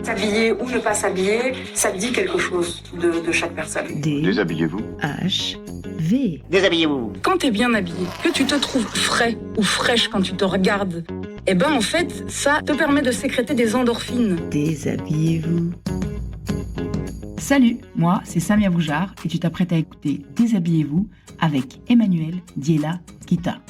S'habiller ou ne pas s'habiller, ça dit quelque chose de chaque personne. Déshabillez-vous. D-H-V. Déshabillez-vous. Quand t'es bien habillé, que tu te trouves frais ou fraîche quand tu te regardes, eh ben en fait, ça te permet de sécréter des endorphines. Déshabillez-vous. Salut, moi c'est Samia Boujard et tu t'apprêtes à écouter Déshabillez-vous avec Emmanuel Diela Kita.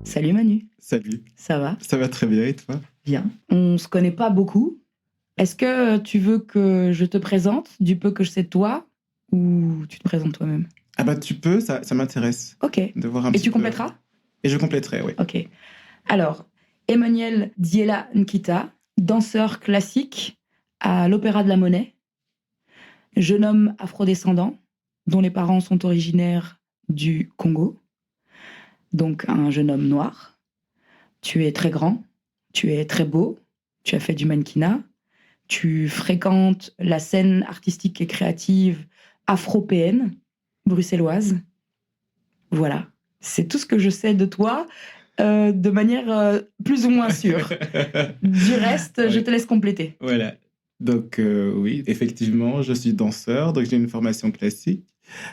Salut Manu. Salut, Ça va? ça va très bien et toi? Bien. On se connaît pas beaucoup. Est-ce que tu veux que je te présente du peu que je sais de toi ou tu te présentes toi-même? Ah bah tu peux, ça m'intéresse Ok. de voir un Et petit tu peu. compléteras? Et je compléterai, oui. Ok. Alors, Emmanuel Diela Nkita, danseur classique à l'Opéra de la Monnaie, jeune homme afrodescendant dont les parents sont originaires du Congo, donc un jeune homme noir. Tu es très grand, tu es très beau, tu as fait du mannequinat, tu fréquentes la scène artistique et créative afropéenne, bruxelloise. Voilà, c'est tout ce que je sais de toi, de manière plus ou moins sûre. Du reste, je te laisse compléter. Voilà. Donc oui, effectivement, je suis danseur, donc j'ai une formation classique,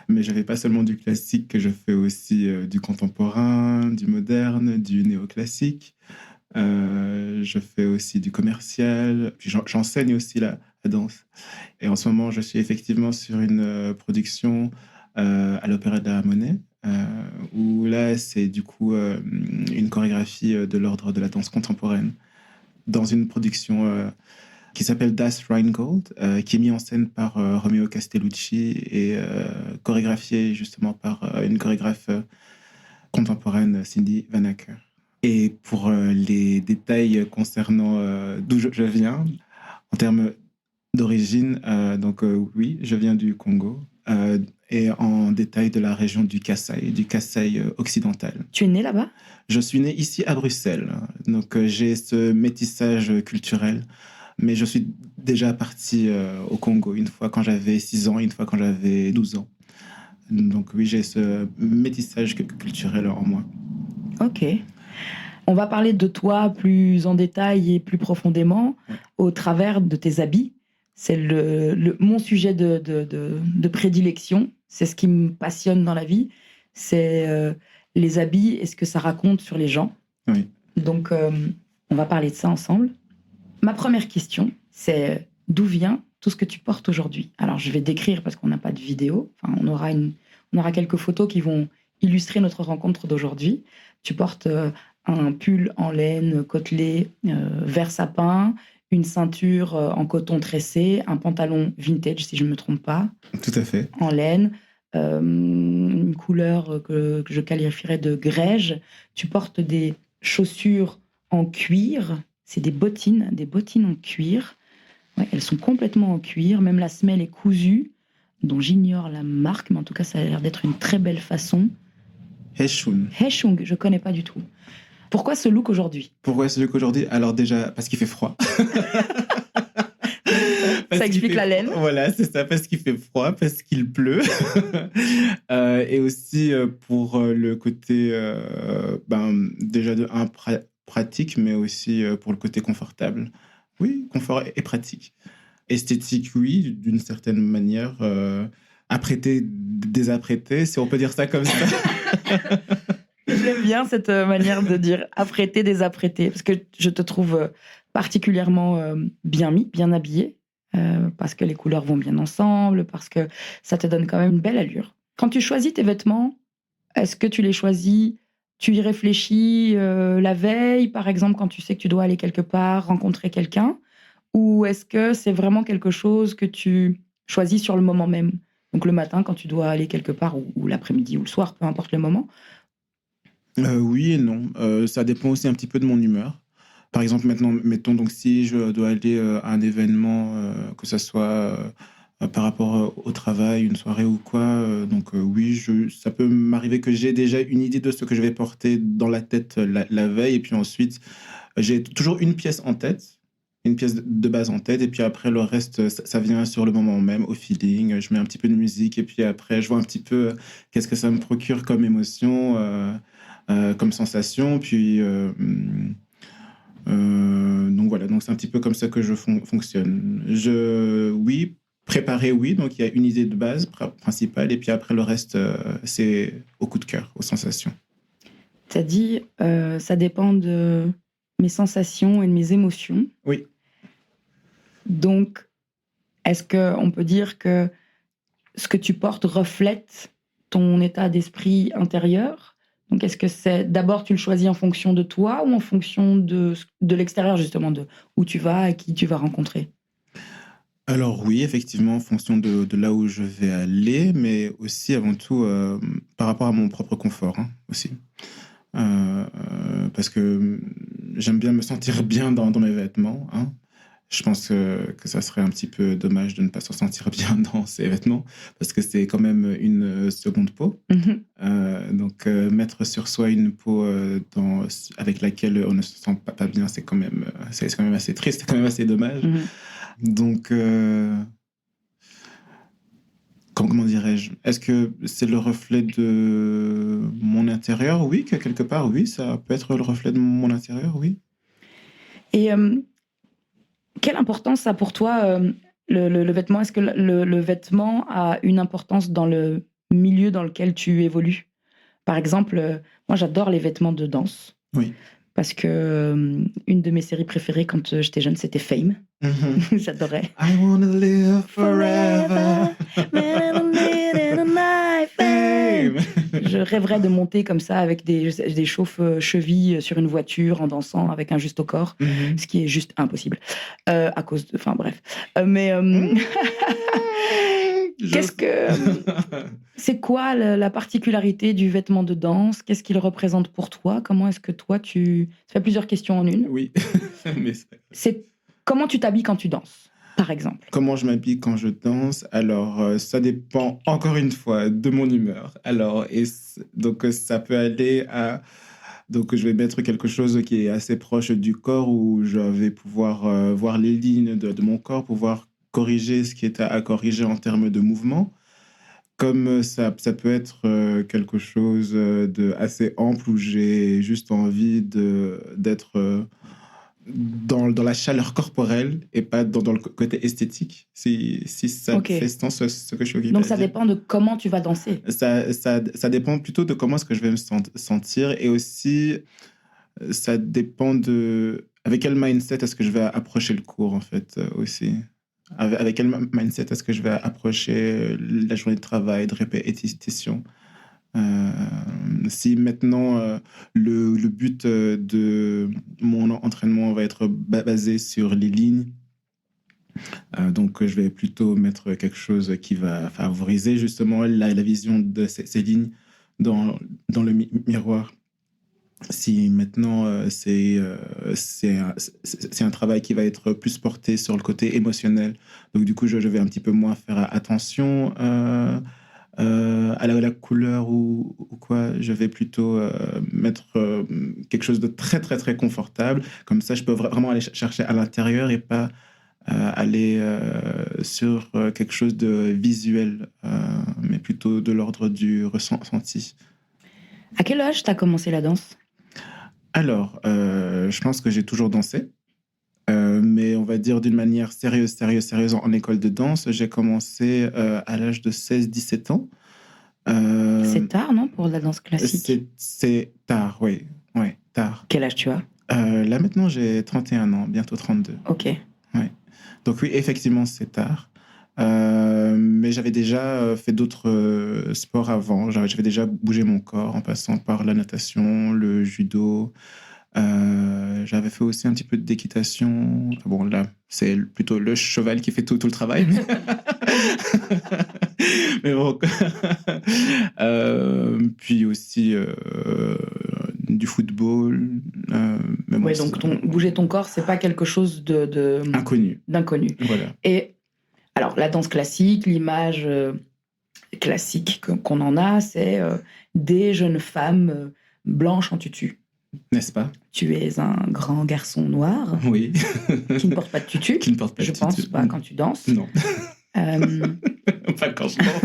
mais je fais pas seulement du classique, que je fais aussi du contemporain, du moderne, du néoclassique. Je fais aussi du commercial, puis j'enseigne aussi la danse. Et en ce moment, je suis effectivement sur une production à l'Opéra de la Monnaie, où là, c'est du coup une chorégraphie de l'ordre de la danse contemporaine, dans une production qui s'appelle Das Rheingold, qui est mise en scène par Romeo Castellucci et chorégraphiée justement par une chorégraphe contemporaine, Cindy Van Acker. Et pour les détails concernant d'où je viens, en termes d'origine, oui, je viens du Congo, et en détail de la région du Kasaï occidental. Tu es né là-bas? Je suis né ici à Bruxelles, donc j'ai ce métissage culturel, mais je suis déjà parti au Congo une fois quand j'avais 6 ans, une fois quand j'avais 12 ans. Donc oui, j'ai ce métissage culturel en moi. Ok. On va parler de toi plus en détail et plus profondément au travers de tes habits. C'est mon sujet de prédilection. C'est ce qui me passionne dans la vie. C'est les habits et ce que ça raconte sur les gens. Oui. Donc, on va parler de ça ensemble. Ma première question, c'est d'où vient tout ce que tu portes aujourd'hui? Alors, je vais décrire parce qu'on n'a pas de vidéo. Enfin, on aura quelques photos qui vont illustrer notre rencontre d'aujourd'hui. Tu portes un pull en laine côtelé vert sapin, une ceinture en coton tressé, un pantalon vintage, si je ne me trompe pas. Tout à fait. En laine, une couleur que je qualifierais de grège. Tu portes des chaussures en cuir. C'est des bottines en cuir. Ouais, elles sont complètement en cuir. Même la semelle est cousue, dont j'ignore la marque, mais en tout cas, ça a l'air d'être une très belle façon. Hechung. Hechung, je connais pas du tout. Pourquoi ce look aujourd'hui? Pourquoi ce look aujourd'hui? Alors déjà, parce qu'il fait froid. Ça explique la laine. Voilà, c'est ça, parce qu'il fait froid, parce qu'il pleut. Et aussi pour le côté, déjà de un, pratique, mais aussi pour le côté confortable. Oui, confort et pratique. Esthétique, oui, d'une certaine manière. Apprêté, désapprêté, si on peut dire ça comme ça. J'aime bien cette manière de dire apprêté, désapprêté, parce que je te trouve particulièrement bien mis, bien habillé, parce que les couleurs vont bien ensemble, parce que ça te donne quand même une belle allure. Quand tu choisis tes vêtements, est-ce que tu les choisis, tu y réfléchis la veille, par exemple, quand tu sais que tu dois aller quelque part, rencontrer quelqu'un, ou est-ce que c'est vraiment quelque chose que tu choisis sur le moment même? Donc le matin, quand tu dois aller quelque part, ou l'après-midi, ou le soir, peu importe le moment. Oui et non. Ça dépend aussi un petit peu de mon humeur. Par exemple, maintenant, mettons, donc, si je dois aller à un événement, que ça soit par rapport au travail, une soirée ou quoi, oui, ça peut m'arriver que j'ai déjà une idée de ce que je vais porter dans la tête la veille. Et puis ensuite, j'ai toujours une pièce en tête, une pièce de base en tête. Et puis après, le reste, ça vient sur le moment même, au feeling. Je mets un petit peu de musique. Et puis après, je vois un petit peu qu'est-ce que ça me procure comme émotion. comme sensation. Puis, donc voilà, donc c'est un petit peu comme ça que je fonctionne. Oui, préparer, oui, donc il y a une idée de base principale, et puis après le reste, c'est au coup de cœur, aux sensations. Tu as dit, ça dépend de mes sensations et de mes émotions. Oui. Donc, est-ce qu'on peut dire que ce que tu portes reflète ton état d'esprit intérieur? Donc, est-ce que c'est d'abord tu le choisis en fonction de toi ou en fonction de l'extérieur, justement, de où tu vas et qui tu vas rencontrer? Alors oui, effectivement, en fonction de là où je vais aller, mais aussi avant tout par rapport à mon propre confort aussi. Parce que j'aime bien me sentir bien dans mes vêtements. Je pense que ça serait un petit peu dommage de ne pas se sentir bien dans ses vêtements, parce que c'est quand même une seconde peau. Donc mettre sur soi une peau avec laquelle on ne se sent pas bien, c'est quand même assez triste, c'est quand même assez dommage. Donc, comment dirais-je? Est-ce que c'est le reflet de mon intérieur? Oui, que quelque part, oui, ça peut être le reflet de mon intérieur, oui. Et quelle importance a pour toi le vêtement? Est-ce que le vêtement a une importance dans le milieu dans lequel tu évolues? Par exemple, moi j'adore les vêtements de danse. Oui. Parce que une de mes séries préférées quand j'étais jeune, c'était Fame. J'adorais. I wanna live forever. Fame. Je rêverais de monter comme ça avec des chauffe-chevilles sur une voiture en dansant avec un juste au corps, ce qui est juste impossible. À cause de... Enfin bref. C'est quoi la particularité du vêtement de danse? Qu'est-ce qu'il représente pour toi? Comment est-ce que toi, Ça fait plusieurs questions en une. Oui. Mais c'est comment tu t'habilles quand tu danses, par exemple? Comment je m'habille quand je danse? Alors, ça dépend, encore une fois, de mon humeur. Alors, donc, ça peut aller à... Donc, je vais mettre quelque chose qui est assez proche du corps, où je vais pouvoir voir les lignes de mon corps, pouvoir corriger ce qui est à corriger en termes de mouvement. Comme ça peut être quelque chose de assez ample, où j'ai juste envie d'être dans la chaleur corporelle et pas dans le côté esthétique, si ça fait sens ce que je veux dire. Donc ça dépend de comment tu vas danser. Ça dépend plutôt de comment est-ce que je vais me sentir, et aussi ça dépend de avec quel mindset est-ce que je vais approcher le cours, en fait, aussi. Avec quel mindset est-ce que je vais approcher la journée de travail, de répétition. Si maintenant le but de mon entraînement va être basé sur les lignes, donc je vais plutôt mettre quelque chose qui va favoriser justement la vision de ces lignes dans le miroir. Si maintenant c'est un travail qui va être plus porté sur le côté émotionnel, donc du coup je vais un petit peu moins faire attention à la couleur ou quoi. Je vais plutôt mettre quelque chose de très très très confortable, comme ça je peux vraiment aller chercher à l'intérieur et pas aller sur quelque chose de visuel, mais plutôt de l'ordre du ressenti. À quel âge t'as commencé la danse? Alors, je pense que j'ai toujours dansé, mais on va dire d'une manière sérieuse en école de danse. J'ai commencé à l'âge de 16-17 ans. C'est tard, non, pour la danse classique? C'est tard, oui, tard. Quel âge tu as? Là, maintenant, j'ai 31 ans, bientôt 32. Ok. Ouais. Donc oui, effectivement, c'est tard. Mais j'avais déjà fait d'autres sports avant. J'avais déjà bougé mon corps en passant par la natation, le judo. J'avais fait aussi un petit peu d'équitation. Bon, là, c'est plutôt le cheval qui fait tout le travail. Mais bon. Puis aussi du football. Mais bon, donc bouger ton corps, c'est pas quelque chose d'inconnu. Voilà. Et alors, la danse classique, l'image classique qu'on en a, c'est des jeunes femmes blanches en tutu. N'est-ce pas? Tu es un grand garçon noir. Oui. Qui ne porte pas de tutu. Qui ne porte pas de tutu. Je pense pas quand tu danses. Non. Pas quand je danse.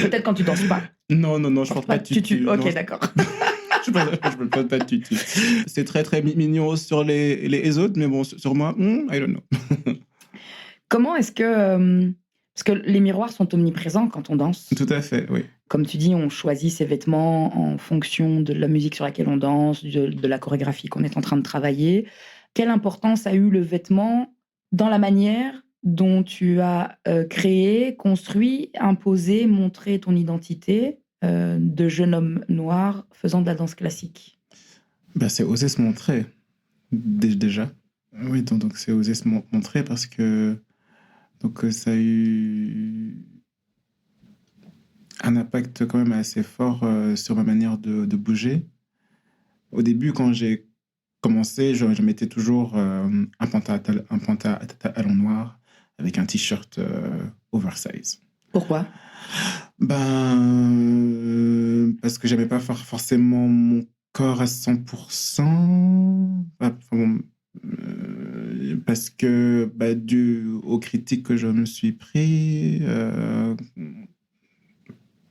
Peut-être quand tu danses pas. Non, je porte pas de tutu. Ok, Non, d'accord. je ne porte pas de tutu. C'est très, très mignon sur les autres, mais bon, sur moi, I don't know. Comment est-ce que... parce que les miroirs sont omniprésents quand on danse. Tout à fait, oui. Comme tu dis, on choisit ses vêtements en fonction de la musique sur laquelle on danse, de la chorégraphie qu'on est en train de travailler. Quelle importance a eu le vêtement dans la manière dont tu as créé, construit, imposé, montré ton identité de jeune homme noir faisant de la danse classique? C'est oser se montrer, déjà. Oui, donc c'est oser se montrer parce que ça a eu un impact quand même assez fort sur ma manière de bouger. Au début, quand j'ai commencé, je mettais toujours un pantalon noir avec un t-shirt oversize. Pourquoi? Parce que j'aimais pas forcément mon corps à 100%. Parce que dû aux critiques que je me suis pris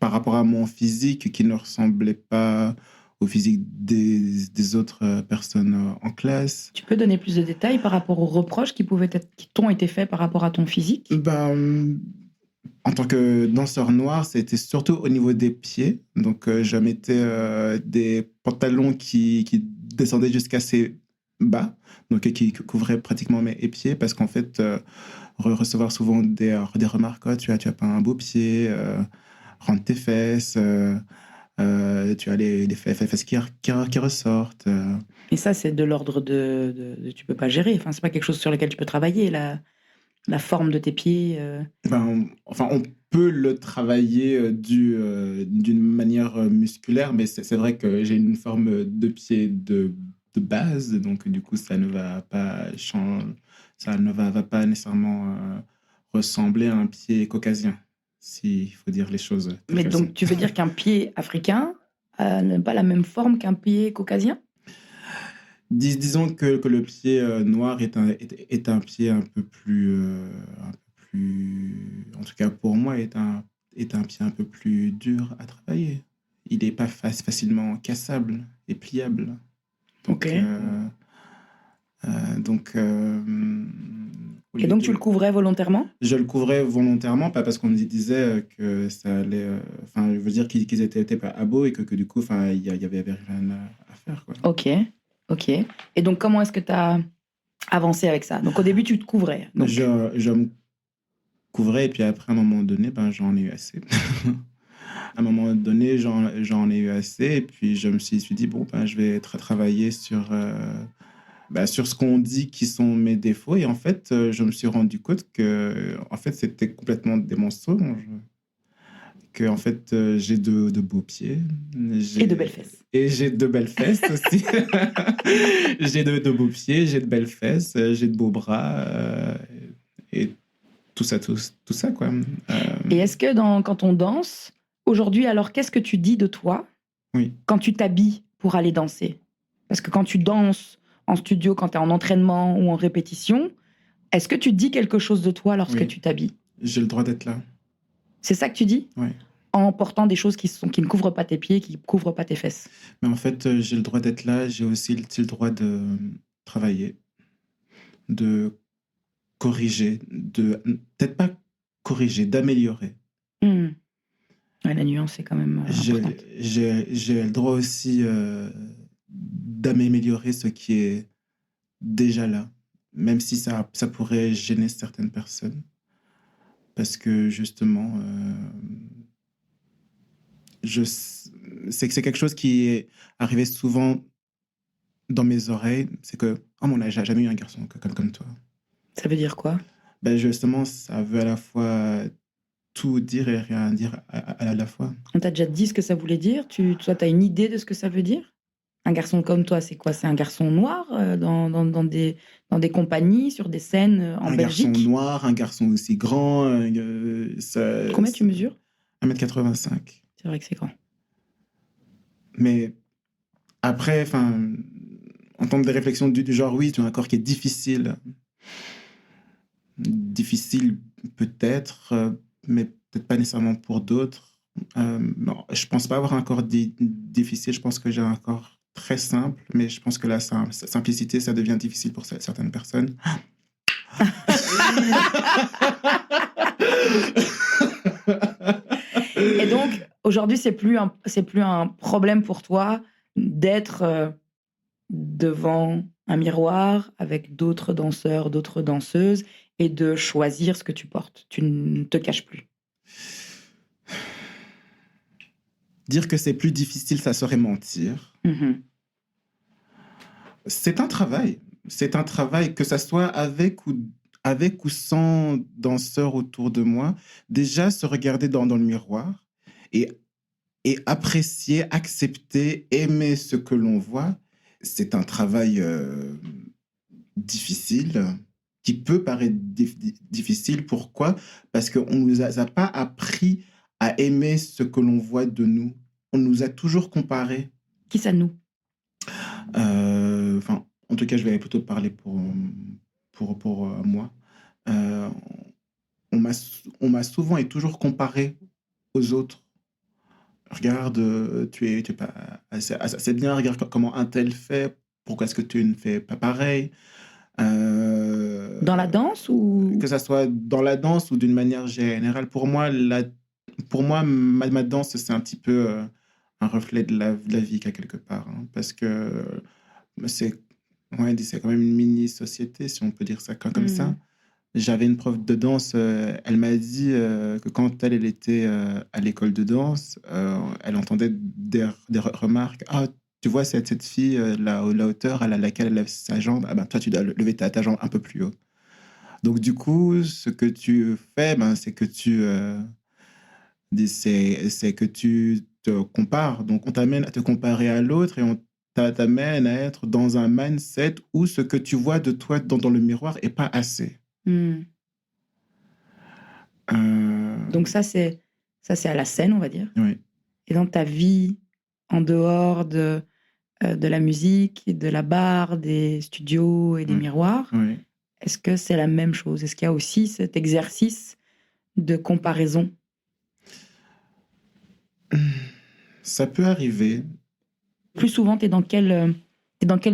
par rapport à mon physique qui ne ressemblait pas au physique des autres personnes en classe. Tu peux donner plus de détails par rapport aux reproches qui t'ont été faits par rapport à ton physique? En tant que danseur noir, c'était surtout au niveau des pieds. Donc, je mettais des pantalons qui descendaient jusqu'à assez bas, donc qui couvraient pratiquement mes pieds, parce qu'en fait, recevoir souvent des remarques, oh, tu as pas un beau pied, rentre tes fesses, tu as les fesses qui ressortent. Et ça, c'est de l'ordre de tu peux pas gérer. Enfin, c'est pas quelque chose sur lequel tu peux travailler, la forme de tes pieds. On peut le travailler d'une manière musculaire, mais c'est vrai que j'ai une forme de pied de base, donc du coup, ça ne va pas changer, ça ne va pas nécessairement ressembler à un pied caucasien, s'il faut dire les choses. Mais donc, tu veux dire qu'un pied africain n'a pas la même forme qu'un pied caucasien? Disons que le pied noir est un pied un peu plus, en tout cas pour moi, est un pied un peu plus dur à travailler. Il n'est pas facilement cassable et pliable. Donc, Ok. Oui, Et donc, tu le couvrais volontairement? Je le couvrais volontairement, pas parce qu'on me disait que ça allait... je veux dire qu'ils étaient pas abos et que du coup, il y avait rien à faire, quoi. Ok. Et donc, comment est-ce que tu as avancé avec ça? Donc, au début, tu te couvrais. Donc... Je me couvrais et puis après, à un moment donné, j'en ai eu assez. À un moment donné, j'en ai eu assez et puis je me suis dit, je vais travailler sur ce qu'on dit qui sont mes défauts. Et en fait, je me suis rendu compte que c'était complètement des mensonges. Que en fait, j'ai de beaux pieds. Et de belles fesses. Et j'ai de belles fesses aussi. J'ai de beaux pieds, j'ai de belles fesses, j'ai de beaux bras. Et tout ça, quoi. Et est-ce que quand on danse, aujourd'hui, alors, qu'est-ce que tu dis de toi quand tu t'habilles pour aller danser? Parce que quand tu danses en studio, quand tu es en entraînement ou en répétition, est-ce que tu dis quelque chose de toi lorsque tu t'habilles? J'ai le droit d'être là. C'est ça que tu dis? Oui. En portant des choses qui ne couvrent pas tes pieds, qui ne couvrent pas tes fesses. Mais en fait, j'ai le droit d'être là, j'ai aussi le droit de travailler, de corriger, peut-être pas corriger, d'améliorer. Ouais, la nuance est quand même importante. J'ai le droit aussi d'améliorer ce qui est déjà là, même si ça pourrait gêner certaines personnes. Parce que justement, c'est quelque chose qui est arrivé souvent dans mes oreilles, c'est que « Oh, on n'a jamais eu un garçon comme toi ». Ça veut dire quoi? Justement, ça veut à la fois tout dire et rien dire à la fois. On t'a déjà dit ce que ça voulait dire? Toi, tu as une idée de ce que ça veut dire? Un garçon comme toi, c'est quoi? C'est un garçon noir dans des compagnies, sur des scènes en Belgique? Un garçon noir, un garçon aussi grand. Combien tu mesures? 1m85. C'est vrai que c'est grand. Mais après, entendre des réflexions du genre, oui, tu as un corps qui est difficile. Difficile peut-être, mais peut-être pas nécessairement pour d'autres. Non, je pense pas avoir un corps difficile. Je pense que j'ai un corps très simple, mais je pense que la simplicité, ça devient difficile pour certaines personnes. Et donc, aujourd'hui, c'est plus un problème pour toi d'être devant un miroir avec d'autres danseurs, d'autres danseuses et de choisir ce que tu portes. Tu ne te caches plus. Dire que c'est plus difficile, ça serait mentir. Mhm. C'est un travail. C'est un travail, que ça soit avec ou sans danseurs autour de moi. Déjà, se regarder dans le miroir et apprécier, accepter, aimer ce que l'on voit, c'est un travail difficile, qui peut paraître difficile. Pourquoi? Parce qu'on ne nous a pas appris à aimer ce que l'on voit de nous. On nous a toujours comparé. Qui ça, nous? Enfin, en tout cas, je vais plutôt parler pour moi. On m'a souvent et toujours comparé aux autres. Regarde, tu es pas assez bien, regarde comment un tel fait, pourquoi est-ce que tu ne fais pas pareil? Dans la danse ou... Que ça soit dans la danse ou d'une manière générale. Pour moi, ma danse, c'est un petit peu un reflet de la vie, quelque part. Hein, parce que c'est quand même une mini-société, si on peut dire ça comme ça. J'avais une prof de danse, elle m'a dit que quand elle était à l'école de danse, elle entendait des remarques. Ah, tu vois, cette fille, la hauteur à laquelle elle lève sa jambe, ah ben, toi, tu dois lever ta jambe un peu plus haut. Donc, du coup, ce que tu fais, c'est que c'est que tu te compares. Donc, on t'amène à te comparer à l'autre et on t'amène à être dans un mindset où ce que tu vois de toi dans le miroir n'est pas assez. Donc ça c'est à la scène, on va dire. Oui. Et dans ta vie, en dehors de la musique, de la barre, des studios et des miroirs, est-ce que c'est la même chose? Est-ce qu'il y a aussi cet exercice de comparaison? Ça peut arriver. Plus souvent, t'es dans quelle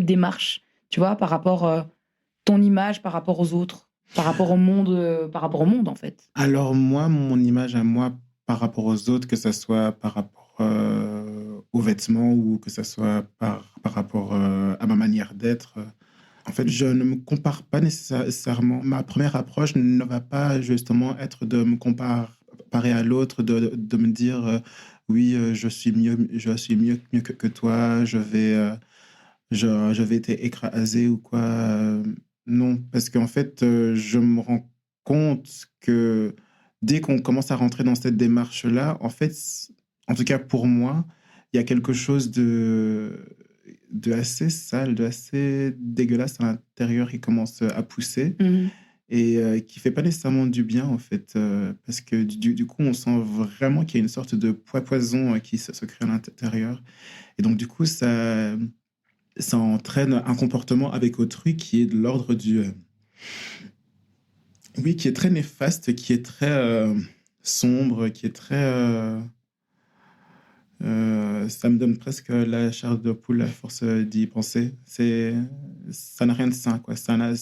démarche, tu vois, par rapport ton image, par rapport aux autres? Par rapport au monde, en fait. Alors moi, mon image à moi par rapport aux autres, que ça soit par rapport aux vêtements ou que ça soit par rapport à ma manière d'être, en fait, je ne me compare pas nécessairement. Ma première approche ne va pas justement être de me comparer à l'autre, de me dire oui, je suis mieux que toi, je vais t'écraser ou quoi. Non, parce qu'en fait, je me rends compte que dès qu'on commence à rentrer dans cette démarche-là, en fait, en tout cas pour moi, il y a quelque chose de assez sale, de assez dégueulasse à l'intérieur qui commence à pousser et qui fait pas nécessairement du bien, en fait, parce que du coup, on sent vraiment qu'il y a une sorte de poison qui se crée à l'intérieur. Et donc, du coup, ça entraîne un comportement avec autrui qui est de l'ordre du... oui, qui est très néfaste, qui est très sombre, qui est très... ça me donne presque la chair de poule à force d'y penser. Ça n'a rien de sain, quoi. Ça n'a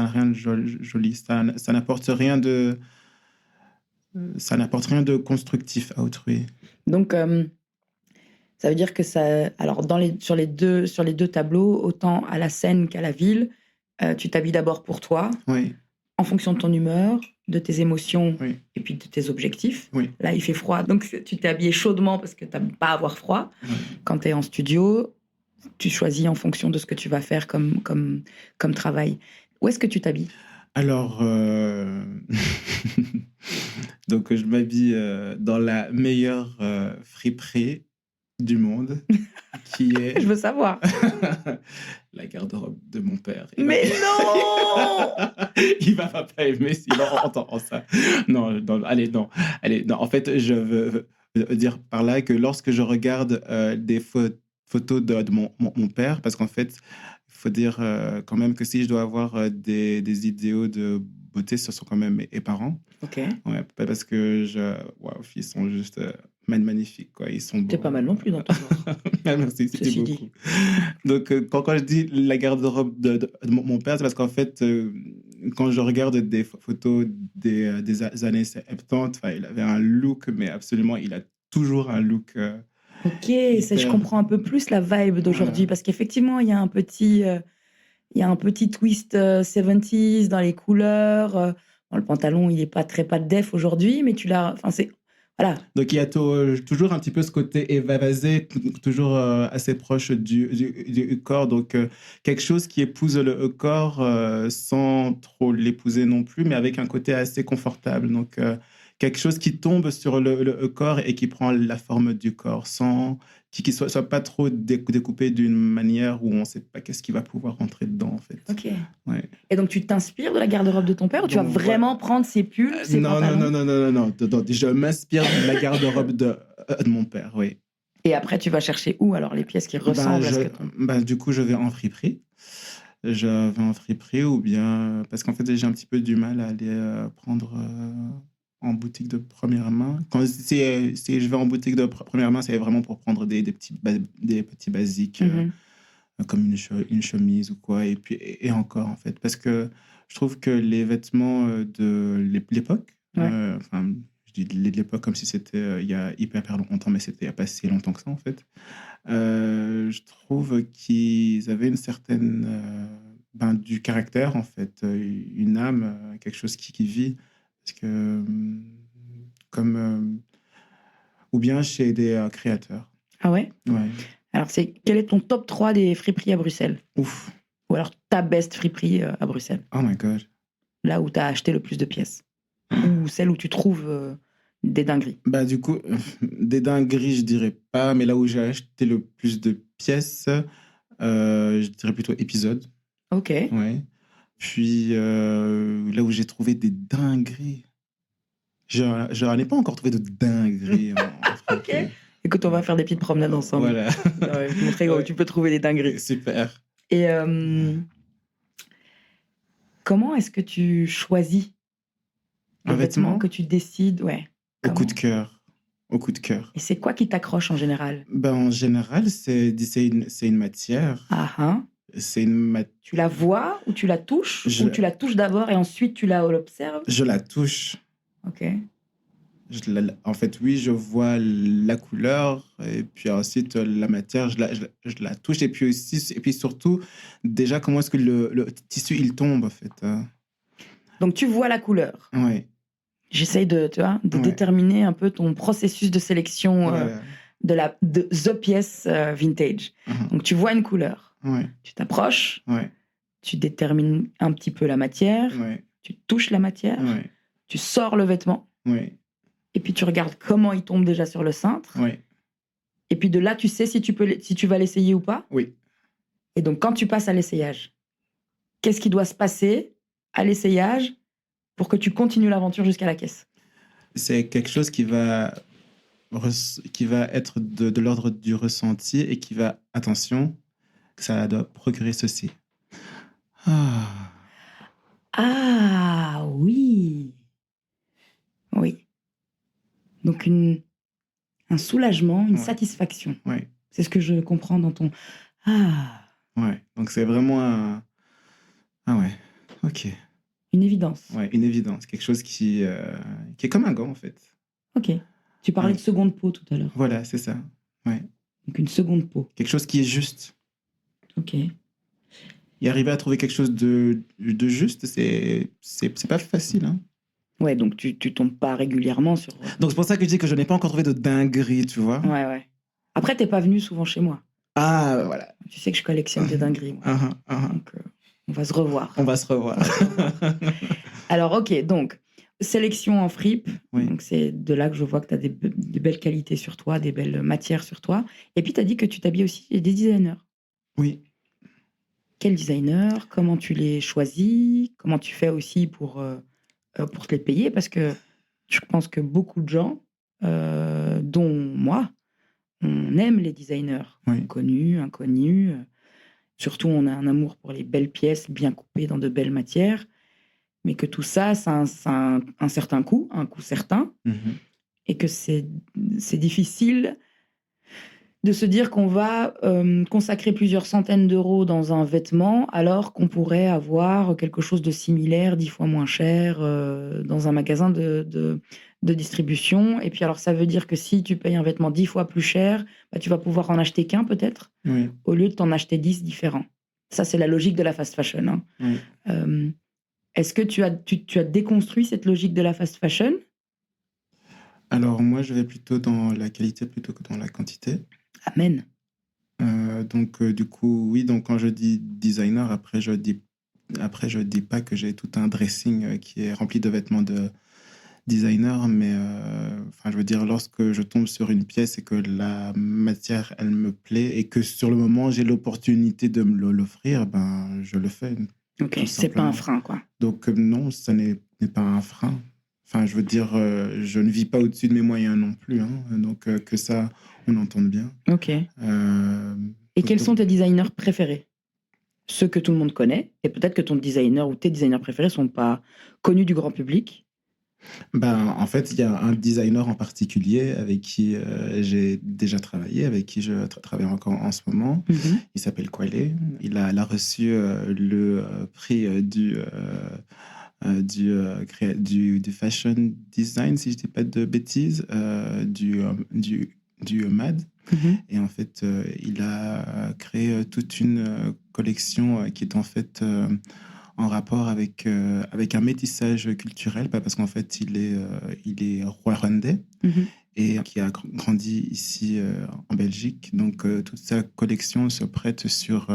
rien de joli. Ça n'apporte rien de... Ça n'apporte rien de constructif à autrui. Donc, ça veut dire que ça... Alors, sur les deux tableaux, autant à la scène qu'à la ville, tu t'habilles d'abord pour toi, oui, en fonction de ton humeur, de tes émotions oui, et puis de tes objectifs. oui. Là, il fait froid, donc tu t'es habillé chaudement parce que tu n'aimes pas avoir froid. Oui. Quand tu es en studio, tu choisis en fonction de ce que tu vas faire comme travail. Où est-ce que tu t'habilles? Alors, donc je m'habille dans la meilleure friperie du monde, qui est Je veux savoir. la garde-robe de mon père. Mais non! Il va pas aimer s'il entend ça. Non, allez, non. En fait, je veux dire par là que lorsque je regarde des photos de mon père, parce qu'en fait, il faut dire quand même que si je dois avoir des idéaux de beauté, ce sont quand même mes parents. Ok. Ouais, parce que waouh, ils sont juste magnifiques, quoi. Ils sont T'es beaux. pas mal non plus dans ton genre. Ah, merci, c'était Ceci beaucoup. dit. Donc, quand je dis la garde-robe de mon père, c'est parce qu'en fait, quand je regarde des photos des années 70, il avait un look, mais absolument, il a toujours un look Ok, je comprends un peu plus la vibe d'aujourd'hui, Voilà. parce qu'effectivement, il y a un petit twist 70s dans les couleurs. Bon, le pantalon, il n'est pas très pas de def aujourd'hui, mais tu l'as. Enfin, c'est. Voilà. Donc, il y a toujours un petit peu ce côté évasé, toujours assez proche du corps. Donc, quelque chose qui épouse le corps sans trop l'épouser non plus, mais avec un côté assez confortable. Donc, quelque chose qui tombe sur le corps et qui prend la forme du corps, sans qui soit pas trop découpé d'une manière où on ne sait pas qu'est-ce qui va pouvoir rentrer dedans, en fait. Ok. Ouais. Et donc, tu t'inspires de la garde-robe de ton père ou tu vas Donc, vraiment prendre ses pulls, ses pantalons? Non. Je m'inspire de la garde-robe de mon père, oui. Et après, tu vas chercher où alors les pièces qui ressemblent à ce que ton... Du coup, je vais en friperie. Je vais en friperie ou bien... Parce qu'en fait, j'ai un petit peu du mal à aller prendre en boutique de première main. Si je vais en boutique de première main, c'est vraiment pour prendre des petits basiques comme une chemise ou quoi. Et puis, et encore, en fait. Parce que je trouve que les vêtements de l'époque, enfin, je dis de l'époque comme si c'était il y a hyper longtemps, mais c'était il n'y a pas si longtemps que ça, en fait. Je trouve qu'ils avaient une certaine... du caractère, en fait. Une âme, quelque chose qui vit. Parce que... comme... ou bien chez des créateurs. Ah ouais? Ouais. Alors, quel est ton top 3 des friperies à Bruxelles? Ouf. Ou alors ta best friperie à Bruxelles? Oh my God. Là où tu as acheté le plus de pièces. Ou celle où tu trouves des dingueries. Du coup, des dingueries, je dirais pas, mais là où j'ai acheté le plus de pièces, je dirais plutôt épisode. Ok. Ouais. Puis là où j'ai trouvé des dingueries, je n'en ai pas encore trouvé de dingueries. Ok. Écoute, on va faire des petites promenades ensemble. Voilà. Je vais te montrer où tu peux trouver des dingueries. Super. Et comment est-ce que tu choisis Un le vêtement que tu décides? Ouais. Au coup de cœur. Au coup de cœur. Et c'est quoi qui t'accroche en général? En général, c'est une matière. Ah, hein. C'est une Tu la vois ou tu la touches? Ou tu la touches d'abord et ensuite tu l'observes? Je la touche. Ok. En fait, oui, je vois la couleur et puis ensuite la matière, je la touche et puis surtout, déjà, comment est-ce que le tissu, il tombe, en fait. Donc, tu vois la couleur. Ouais. J'essaye de déterminer un peu ton processus de sélection Voilà. de the pièce vintage. Donc, tu vois une couleur. Ouais. Tu t'approches. Ouais. Tu détermines un petit peu la matière. Ouais. Tu touches la matière. Ouais. Tu sors le vêtement. Ouais. Et puis, tu regardes comment il tombe déjà sur le cintre. Ouais. Et puis, de là, tu sais si tu vas l'essayer ou pas. Oui. Et donc, quand tu passes à l'essayage, qu'est-ce qui doit se passer à l'essayage pour que tu continues l'aventure jusqu'à la caisse? C'est quelque chose qui va être de l'ordre du ressenti et qui va, attention, ça doit procurer ceci. Ah oui. Oui. Donc un soulagement, une satisfaction. Ouais. C'est ce que je comprends dans ton... Ah. Ouais. Donc c'est vraiment un... Ah ouais. Ok. Une évidence. Ouais, une évidence. Quelque chose qui est comme un gant, en fait. Ok. Tu parlais de seconde peau tout à l'heure. Voilà, c'est ça. Ouais. Donc une seconde peau. Quelque chose qui est juste. Ok. Et arriver à trouver quelque chose de juste, c'est pas facile, hein. Ouais, donc tu tombes pas régulièrement sur... Donc c'est pour ça que je dis que je n'ai pas encore trouvé de dinguerie, tu vois. Ouais. Après, t'es pas venu souvent chez moi. Ah, voilà. Tu sais que je collectionne des dingueries, moi. Donc, on va se revoir. On va se revoir. Alors, ok, donc, sélection en fripe. Oui. Donc, c'est de là que je vois que tu as des belles qualités sur toi, des belles matières sur toi. Et puis, tu as dit que tu t'habilles aussi des designers. Oui. Quels designers? Comment tu les choisis? Comment tu fais aussi pour te les payer? Parce que je pense que beaucoup de gens, dont moi, on aime les designers, Oui. connus, inconnus. Surtout, on a un amour pour les belles pièces bien coupées dans de belles matières. Mais que tout ça, ça a un certain coût, un coût certain. Et que c'est difficile de se dire qu'on va consacrer plusieurs centaines d'euros dans un vêtement alors qu'on pourrait avoir quelque chose de similaire, 10 fois moins cher, dans un magasin de distribution. Et puis alors, ça veut dire que si tu payes un vêtement 10 fois plus cher, bah, tu vas pouvoir en acheter qu'un peut-être, Oui. au lieu de t'en acheter 10 différents. Ça, c'est la logique de la fast fashion. Hein. Oui. Est-ce que tu as déconstruit cette logique de la fast fashion ? Alors, moi, je vais plutôt dans la qualité plutôt que dans la quantité. Amen. Donc, du coup, oui, donc quand je dis designer, après, je dis pas que j'ai tout un dressing qui est rempli de vêtements de designer, mais je veux dire, lorsque je tombe sur une pièce et que la matière, elle me plaît et que sur le moment, j'ai l'opportunité de me l'offrir, ben, je le fais. Ok, tout c'est pas simplement. un frein, quoi. Donc, non, ça n'est pas un frein. Enfin, je veux dire, je ne vis pas au-dessus de mes moyens non plus. Hein, donc, que ça, on entende bien. Ok. Et quels sont tes designers préférés ? Ceux que tout le monde connaît, et peut-être que ton designer ou tes designers préférés ne sont pas connus du grand public. Ben, en fait, il y a un designer en particulier avec qui j'ai déjà travaillé, avec qui je travaille encore en ce moment. Il s'appelle Kwale. Il a reçu le prix du fashion design, si je ne dis pas de bêtises, du MAD. Et en fait, il a créé toute une collection qui est en fait en rapport avec un métissage culturel, parce qu'en fait, il est rwandais et qui a grandi ici en Belgique. Donc, toute sa collection se prête sur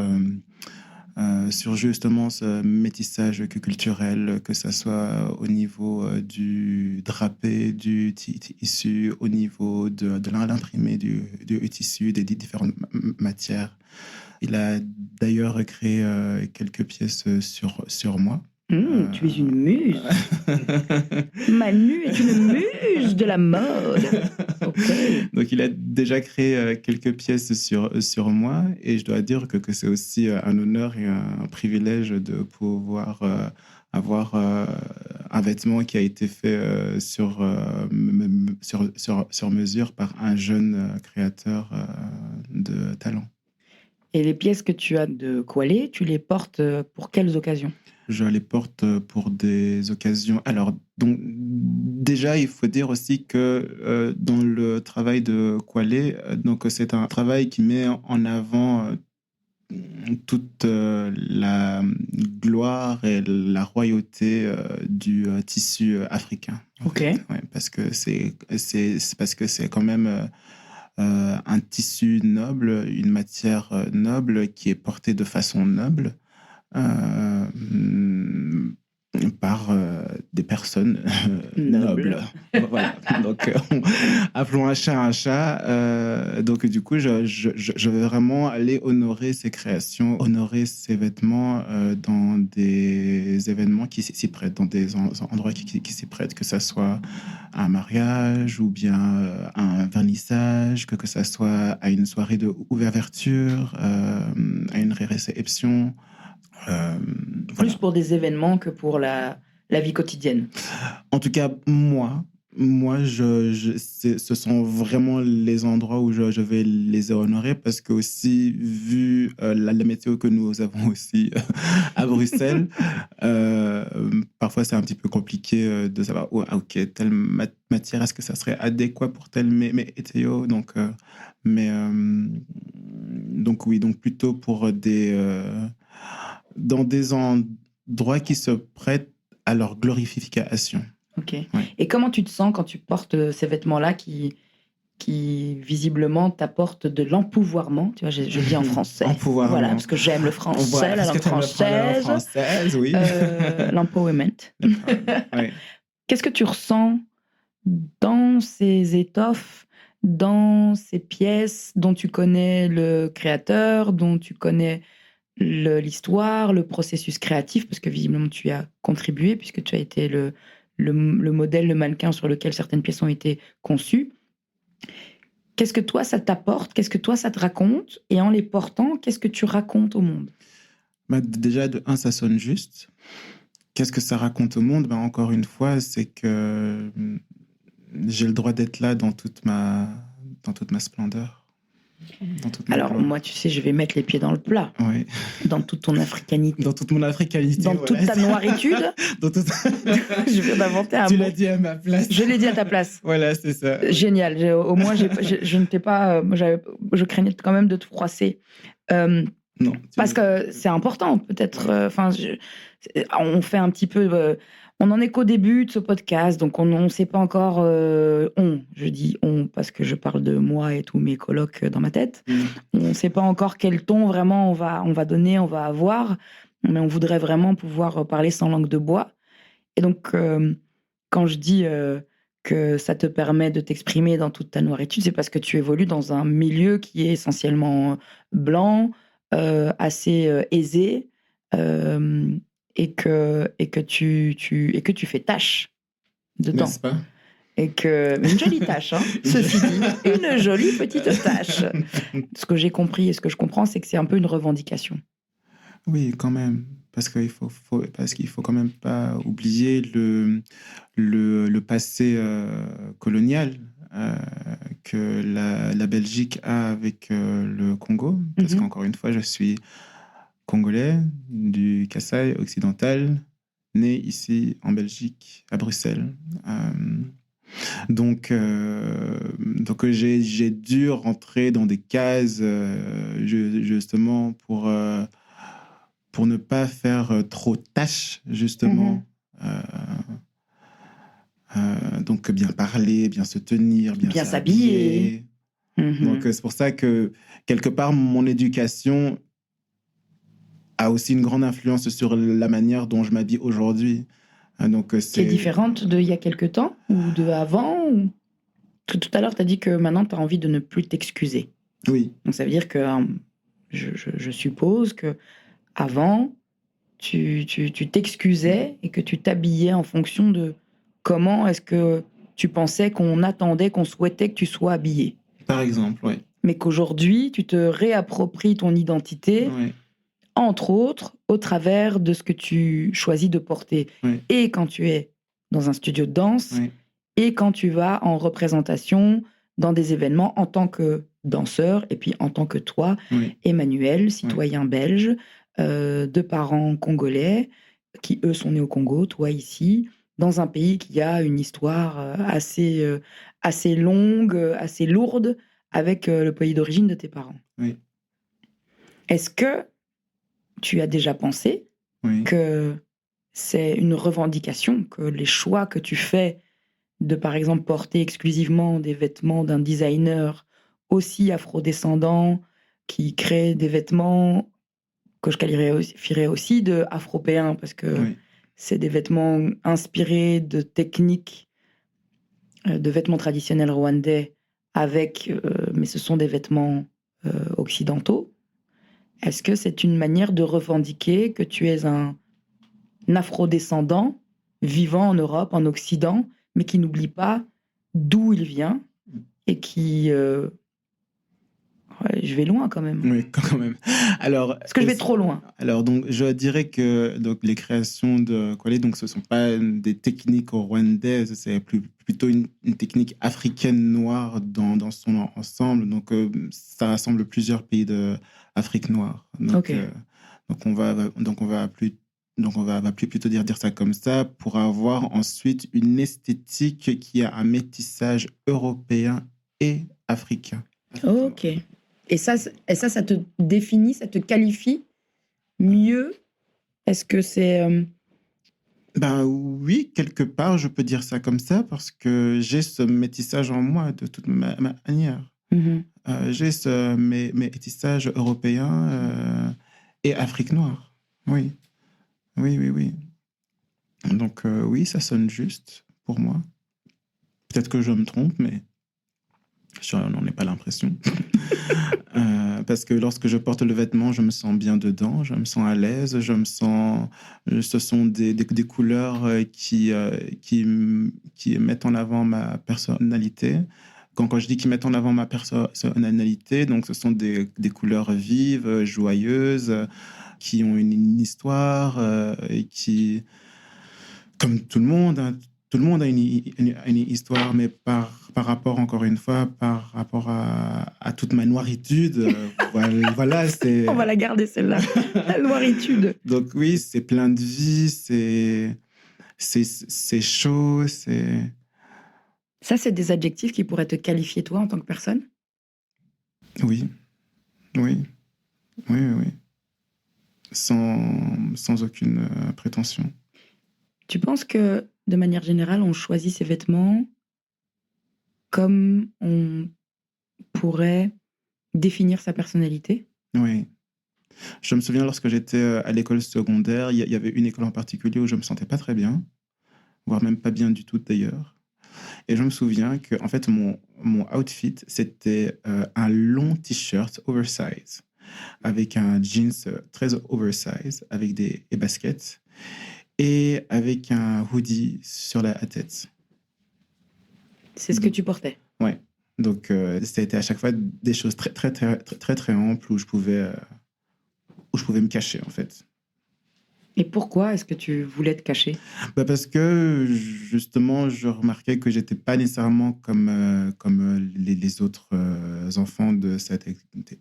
justement ce métissage culturel, que ce soit au niveau du drapé, du tissu, au niveau de l'imprimé du tissu, des différentes matières. Il a d'ailleurs créé quelques pièces sur moi. Tu es une muse. Manu est une muse de la mode. Okay. Donc, il a déjà créé quelques pièces sur moi, et je dois dire que c'est aussi un honneur et un privilège de pouvoir avoir un vêtement qui a été fait sur mesure par un jeune créateur de talent. Et les pièces que tu as de Kwale, tu les portes pour quelles occasions ? Je les porte pour des occasions. Alors, donc, déjà, il faut dire aussi que dans le travail de Kwale, donc c'est un travail qui met en avant toute la gloire et la royauté du tissu africain. Ok. Ouais, parce que c'est quand même un tissu noble, une matière noble qui est portée de façon noble. Par des personnes nobles. Voilà. Donc, appelons un chat un chat. Donc, du coup, je vais vraiment aller honorer ces créations, honorer ces vêtements dans des événements qui s'y prêtent, dans des endroits qui s'y prêtent, que ça soit un mariage ou bien un vernissage, que ça soit à une soirée d'ouverture, à une réception. Plus voilà. Pour des événements que pour la vie quotidienne. En tout cas, moi ce sont vraiment les endroits où je vais les honorer, parce que aussi, vu la météo que nous avons aussi à Bruxelles, parfois c'est un petit peu compliqué de savoir, ok, telle matière, est-ce que ça serait adéquat pour telle météo, donc oui, donc plutôt pour dans des endroits qui se prêtent à leur glorification. Ok. Ouais. Et comment tu te sens quand tu portes ces vêtements-là qui visiblement t'apportent de l'empouvoirment? Tu vois, je dis en français. Empouvoirment. Voilà, parce que j'aime le français, la langue française. Oui. L'empowerment. Ouais. Qu'est-ce que tu ressens dans ces étoffes, dans ces pièces dont tu connais le créateur, dont tu connais l'histoire, le processus créatif, parce que visiblement tu as contribué, puisque tu as été le modèle, le mannequin sur lequel certaines pièces ont été conçues. Qu'est-ce que toi, ça t'apporte? Qu'est-ce que toi, ça te raconte? Et en les portant, qu'est-ce que tu racontes au monde? Déjà, de un, ça sonne juste. Qu'est-ce que ça raconte au monde? Encore une fois, c'est que j'ai le droit d'être là dans toute ma splendeur. Dans toute ma Alors, gloire. moi, tu sais, je vais mettre les pieds dans le plat. Ouais. Dans toute ton africanité. Dans toute mon africanité. Dans toute ta noiritude. Dans toute... Je viens d'inventer un Tu mot. l'as dit à ma place. Je l'ai dit à ta place. Voilà, c'est ça. Génial. Au moins, je n'étais pas... je craignais quand même de te froisser. Non. Parce que c'est important, peut-être. On fait un petit peu... on en est qu'au début de ce podcast, donc on ne sait pas encore... je dis on parce que je parle de moi et tous mes colocs dans ma tête. On ne sait pas encore quel ton vraiment on va donner, on va avoir, mais on voudrait vraiment pouvoir parler sans langue de bois. Et donc, quand je dis que ça te permet de t'exprimer dans toute ta noiritude, c'est parce que tu évolues dans un milieu qui est essentiellement blanc, assez aisé, et que tu fais tâche dedans. N'est-ce pas? Et une jolie tâche, hein, ceci dit, une jolie petite tâche. Ce que j'ai compris et ce que je comprends, c'est que c'est un peu une revendication. Oui, quand même, parce qu'il faut quand même pas oublier le passé colonial que la Belgique a avec le Congo, parce qu'encore une fois, je suis congolais du Kasaï occidental, né ici en Belgique, à Bruxelles. Donc j'ai dû rentrer dans des cases justement pour ne pas faire trop tâche, justement. Donc bien parler, bien se tenir, bien s'habiller. Donc c'est pour ça que quelque part mon éducation a aussi une grande influence sur la manière dont je m'habille aujourd'hui. Donc, c'est différente d'il y a quelque temps ou de avant ou... Tout à l'heure, tu as dit que maintenant, tu as envie de ne plus t'excuser. Oui. Donc, ça veut dire que je suppose que avant, tu t'excusais et que tu t'habillais en fonction de comment est-ce que tu pensais qu'on attendait, qu'on souhaitait que tu sois habillé. Par exemple, oui. Mais qu'aujourd'hui, tu te réappropries ton identité... Oui. Entre autres, au travers de ce que tu choisis de porter. Oui. Et quand tu es dans un studio de danse, oui. et quand tu vas en représentation dans des événements en tant que danseur, et puis en tant que toi, oui. Emmanuel, citoyen belge, de parents congolais, qui eux sont nés au Congo, toi ici, dans un pays qui a une histoire assez longue, assez lourde, avec le pays d'origine de tes parents. Oui. Est-ce que tu as déjà pensé que c'est une revendication, que les choix que tu fais de, par exemple, porter exclusivement des vêtements d'un designer aussi afrodescendant, qui crée des vêtements que je qualifierais aussi de afropéens, parce que c'est des vêtements inspirés de techniques, de vêtements traditionnels rwandais, mais ce sont des vêtements occidentaux. Est-ce que c'est une manière de revendiquer que tu es un afrodescendant vivant en Europe, en Occident, mais qui n'oublie pas d'où il vient et qui... je vais loin quand même. Oui, quand même. Alors, est-ce que je vais trop loin? Alors, donc, je dirais que les créations de Kwale, donc, ce ne sont pas des techniques rwandaises, c'est plutôt une technique africaine noire dans son ensemble. Donc, ça rassemble plusieurs pays d'Afrique noire. Donc, donc on va plutôt dire ça comme ça, pour avoir ensuite une esthétique qui a un métissage européen et africain. Ok. Et ça te définit, ça te qualifie mieux? Est-ce que c'est... Oui, quelque part, je peux dire ça comme ça, parce que j'ai ce métissage en moi de toute manière. J'ai ce métissage européen et Afrique noire. Oui. Donc, oui, ça sonne juste pour moi. Peut-être que je me trompe, mais je n'en ai pas l'impression. Parce que lorsque je porte le vêtement, je me sens bien dedans, je me sens à l'aise, ce sont des couleurs qui mettent en avant ma personnalité. Quand je dis qu'ils mettent en avant ma personnalité, donc ce sont des couleurs vives, joyeuses, qui ont une histoire et qui, comme tout le monde, hein, tout le monde a une histoire, mais par rapport, encore une fois, par rapport à toute ma noiritude, voilà, c'est... On va la garder, celle-là. La noiritude. Donc oui, c'est plein de vie, c'est chaud, c'est... Ça, c'est des adjectifs qui pourraient te qualifier, toi, en tant que personne? Oui, oui, oui, oui, oui. Sans aucune prétention. Tu penses que, de manière générale, on choisit ses vêtements comme on pourrait définir sa personnalité? Oui. Je me souviens, lorsque j'étais à l'école secondaire, il y avait une école en particulier où je me sentais pas très bien, voire même pas bien du tout d'ailleurs. Et je me souviens que, en fait, mon outfit, c'était un long t-shirt oversize, avec un jeans très oversize, avec des baskets, et avec un hoodie sur la tête. C'est ce que tu portais? Ouais. Donc, ça a été à chaque fois des choses très, très, très, très, très, très amples où je pouvais me cacher, en fait. Et pourquoi est-ce que tu voulais te cacher? Parce que, justement, je remarquais que j'étais pas nécessairement comme les autres enfants de cette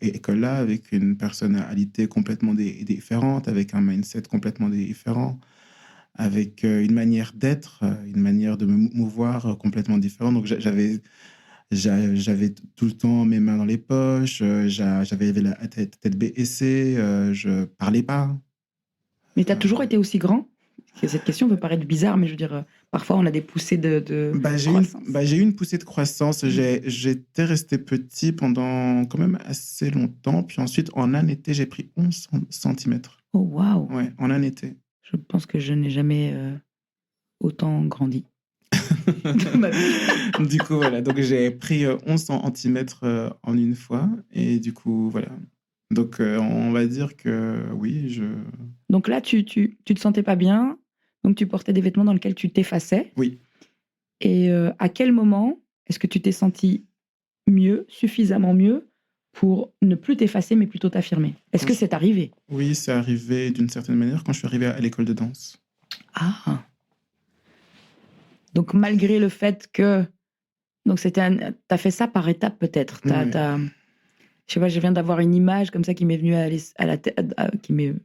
école-là, avec une personnalité complètement différente, avec un mindset complètement différent, avec une manière d'être, une manière de me mouvoir complètement différente. Donc, j'avais tout le temps mes mains dans les poches, j'avais la tête baissée, je parlais pas. Mais tu as toujours été aussi grand? Parce que cette question peut paraître bizarre, mais je veux dire, parfois on a des poussées de croissance. J'ai eu une poussée de croissance. J'étais resté petit pendant quand même assez longtemps. Puis ensuite, en un été, j'ai pris 11 centimètres. Oh, waouh! Ouais, en un été. Je pense que je n'ai jamais autant grandi de ma vie. Du coup, voilà. Donc, j'ai pris 11 centimètres en une fois. Et du coup, voilà. Donc, on va dire que oui, Donc là, tu te sentais pas bien, donc tu portais des vêtements dans lesquels tu t'effaçais. Oui. Et à quel moment est-ce que tu t'es senti mieux, suffisamment mieux, pour ne plus t'effacer, mais plutôt t'affirmer? Est-ce que c'est arrivé? Oui, c'est arrivé d'une certaine manière quand je suis arrivé à l'école de danse. Ah! Donc malgré le fait que... Donc t'as fait ça par étapes peut-être. Oui. Je sais pas, je viens d'avoir une image comme ça qui m'est venue à la tête, qui m'est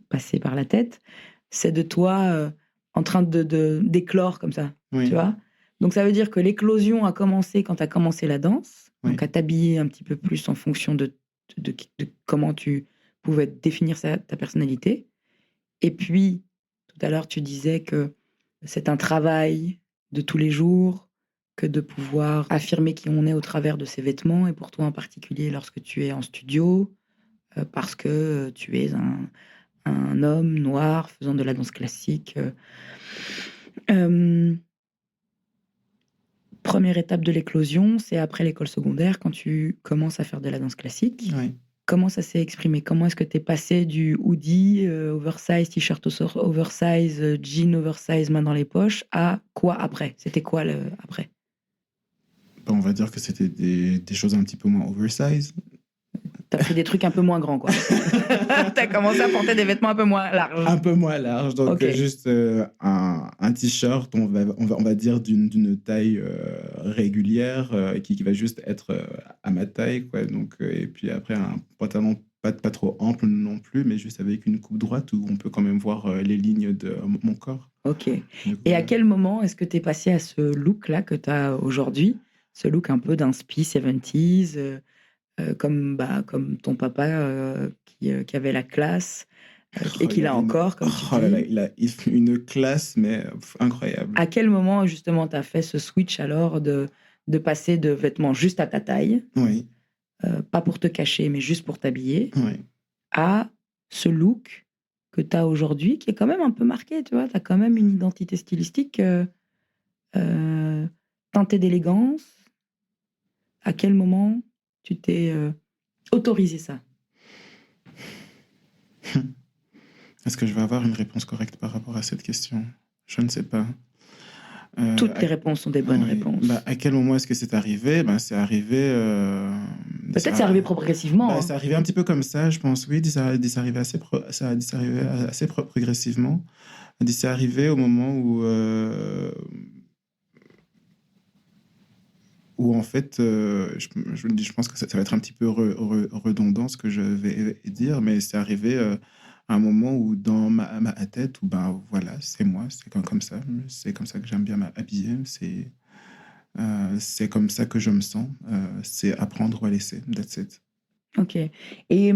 passée par la tête. C'est de toi en train d'éclore comme ça, Oui. tu vois. Donc ça veut dire que l'éclosion a commencé quand tu as commencé la danse, Oui. donc à t'habiller un petit peu plus en fonction de comment tu pouvais définir ta personnalité. Et puis, tout à l'heure, tu disais que c'est un travail de tous les jours, que de pouvoir affirmer qui on est au travers de ses vêtements, et pour toi en particulier lorsque tu es en studio, parce que tu es un homme noir faisant de la danse classique. Première étape de l'éclosion, c'est après l'école secondaire, quand tu commences à faire de la danse classique. Oui. Comment ça s'est exprimé? Comment est-ce que tu es passé du hoodie, oversize, t-shirt oversize, jean oversize, main dans les poches, à quoi après? C'était quoi après? On va dire que c'était des choses un petit peu moins oversize. T'as fait des trucs un peu moins grands, quoi. T'as commencé à porter des vêtements un peu moins larges. Un peu moins large, donc Ok. juste un t-shirt, on va dire d'une taille régulière, qui va juste être à ma taille, quoi. Donc, et puis après, un pantalon pas trop ample non plus, mais juste avec une coupe droite où on peut quand même voir les lignes de mon corps. Ok. Donc, Et voilà. à quel moment est-ce que tu es passé à ce look-là que tu as aujourd'hui? Ce look un peu d'inspi 70s, comme ton papa qui avait la classe et qu'il a encore, comme tu Oh là là, dis. il a une classe, mais incroyable. À quel moment, justement, tu as fait ce switch alors de passer de vêtements juste à ta taille, Oui, pas pour te cacher, mais juste pour t'habiller, oui. à ce look que tu as aujourd'hui, qui est quand même un peu marqué, tu vois? Tu as quand même une identité stylistique teintée d'élégance. À quel moment tu t'es autorisé ça? Est-ce que je vais avoir une réponse correcte par rapport à cette question? Je ne sais pas. Toutes tes réponses sont des bonnes Oui. réponses. Bah, à quel moment est-ce que c'est arrivé? C'est arrivé... Peut-être c'est arrivé progressivement. C'est arrivé un petit peu comme ça, je pense. Oui, c'est arrivé assez progressivement. C'est arrivé au moment où en fait, je pense que ça va être un petit peu redondant ce que je vais dire, mais c'est arrivé à un moment où dans ma tête, où ben voilà, c'est moi, c'est comme ça, c'est comme ça que j'aime bien m'habiller, c'est comme ça que je me sens, c'est à prendre ou à laisser, that's it. Ok. Et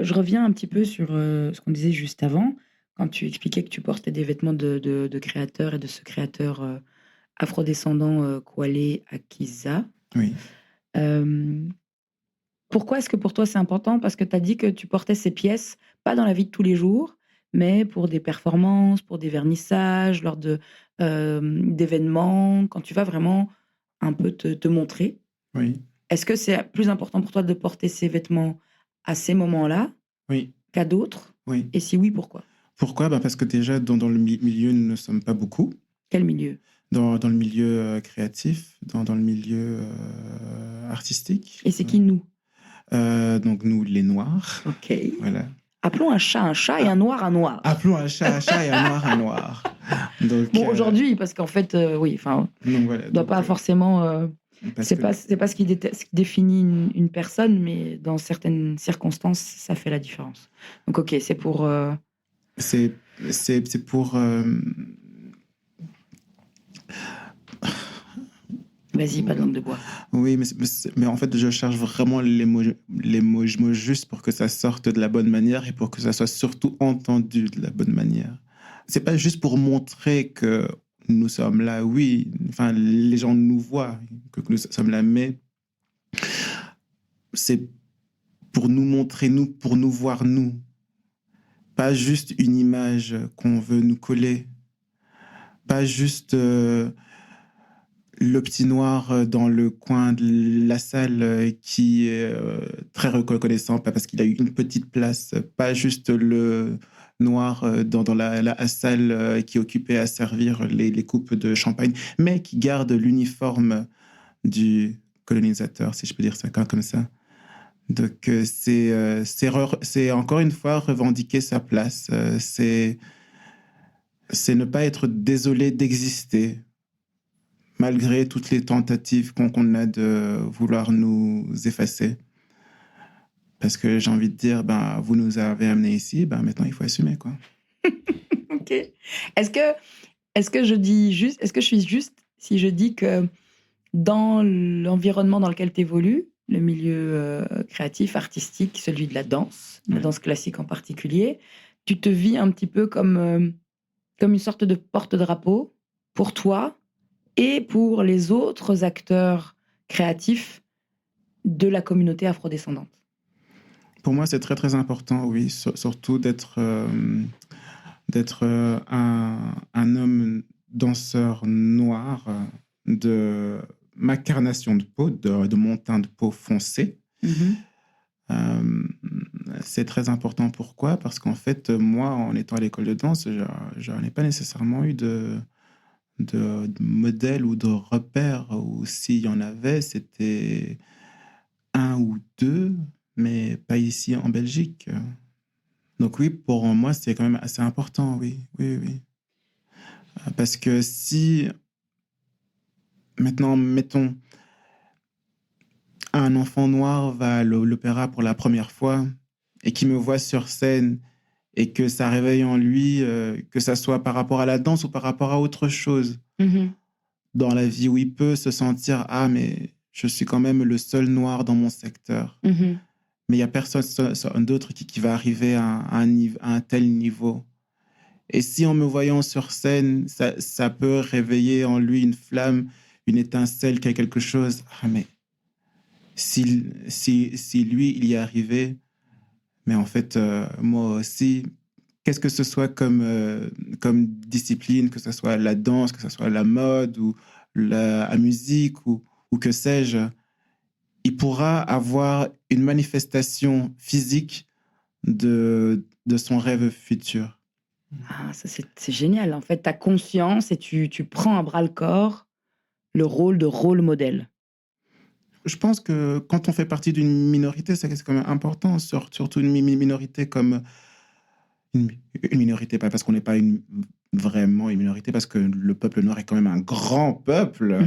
je reviens un petit peu sur ce qu'on disait juste avant, quand tu expliquais que tu portais des vêtements de créateur et de ce créateur afrodescendant Kwale Akiza. Oui. Pourquoi est-ce que pour toi c'est important? Parce que tu as dit que tu portais ces pièces, pas dans la vie de tous les jours, mais pour des performances, pour des vernissages, lors d'événements, quand tu vas vraiment un peu te montrer. Oui. Est-ce que c'est plus important pour toi de porter ces vêtements à ces moments-là Oui. qu'à d'autres? Oui. Et si oui, pourquoi? Pourquoi? Parce que déjà, dans le milieu, nous ne sommes pas beaucoup. Quel milieu? Dans le milieu créatif, dans le milieu artistique. Et c'est qui nous? Donc nous, les Noirs. Ok. Voilà. Appelons un chat et un noir un noir. Appelons un chat et un noir un noir. Donc, Bon, aujourd'hui, parce qu'en fait, oui, enfin, voilà, doit pas forcément... c'est pas ce qui définit une personne, mais dans certaines circonstances, ça fait la différence. Donc, ok, c'est pour... C'est pour... Vas-y, pas de langue de bois. Oui, mais en fait, je cherche vraiment les mots justes pour que ça sorte de la bonne manière et pour que ça soit surtout entendu de la bonne manière. C'est pas juste pour montrer que nous sommes là, oui, enfin, les gens nous voient, que nous sommes là, mais c'est pour nous montrer, nous, pour nous voir, nous. Pas juste une image qu'on veut nous coller. Pas juste le petit noir dans le coin de la salle qui est très reconnaissant, pas parce qu'il a eu une petite place. Pas juste le noir dans la salle qui est occupé à servir les coupes de champagne, mais qui garde l'uniforme du colonisateur, si je peux dire ça comme ça. Donc, c'est encore une fois revendiquer sa place. C'est ne pas être désolé d'exister, malgré toutes les tentatives qu'on a de vouloir nous effacer. Parce que j'ai envie de dire, vous nous avez amenés ici, maintenant il faut assumer, quoi. Ok. Est-ce que je suis juste si je dis que dans l'environnement dans lequel tu évolues, le milieu créatif, artistique, celui de la danse classique en particulier, tu te vis un petit peu comme une sorte de porte-drapeau pour toi et pour les autres acteurs créatifs de la communauté afrodescendante? Pour moi, c'est très, très important, oui, surtout d'être un homme danseur noir de ma carnation de peau, de mon teint de peau foncé. C'est très important. Pourquoi? Parce qu'en fait, moi, en étant à l'école de danse, je n'ai pas nécessairement eu de modèle ou de repère, ou s'il y en avait, c'était un ou deux, mais pas ici en Belgique. Donc oui, pour moi, c'est quand même assez important, oui. Parce que si, maintenant, mettons, un enfant noir va à l'opéra pour la première fois et qui me voit sur scène et que ça réveille en lui, que ça soit par rapport à la danse ou par rapport à autre chose, dans la vie où il peut se sentir « Ah, mais je suis quand même le seul noir dans mon secteur. Mais il n'y a personne d'autre qui va arriver à un tel niveau. » Et si en me voyant sur scène, ça peut réveiller en lui une flamme, une étincelle, quelque chose. Ah, mais si lui, il y est arrivé, mais en fait, moi aussi, qu'est-ce que ce soit comme discipline, que ce soit la danse, que ce soit la mode ou la musique ou que sais-je, il pourra avoir une manifestation physique de son rêve futur. Ah, ça, c'est génial. En fait, tu as conscience et tu prends à bras-le-corps le rôle de rôle modèle. Je pense que quand on fait partie d'une minorité, c'est quand même important, surtout une minorité comme une, une minorité, pas parce qu'on n'est pas vraiment une minorité, parce que le peuple noir est quand même un grand peuple.